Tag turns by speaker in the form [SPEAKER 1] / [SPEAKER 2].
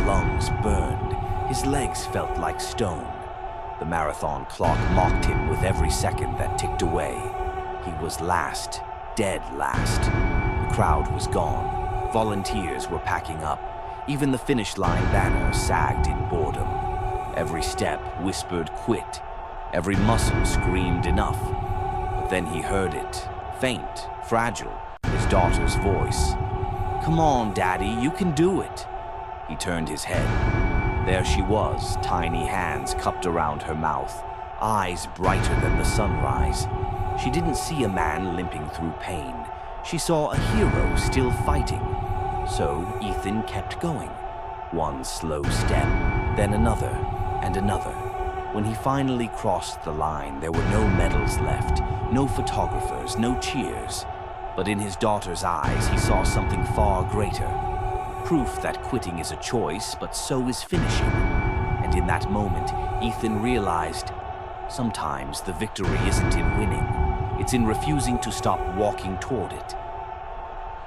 [SPEAKER 1] lungs burned. His legs felt like stone. The marathon clock mocked him with every second that ticked away. He was last, dead last. The crowd was gone. Volunteers were packing up. Even the finish line banner sagged in boredom. Every step whispered quit. Every muscle screamed enough. But then he heard it, faint, fragile, his daughter's voice. "Come on, Daddy, you can do it." He turned his head. There she was, tiny hands cupped around her mouth, eyes brighter than the sunrise. She didn't see a man limping through pain. She saw a hero still fighting. So Ethan kept going. One slow step, then another, and another. When he finally crossed the line, there were no medals left, no photographers, no cheers. But in his daughter's eyes, he saw something far greater. Proof that quitting is a choice, but so is finishing. And in that moment, Ethan realized, sometimes the victory isn't in winning. It's in refusing to stop walking toward it.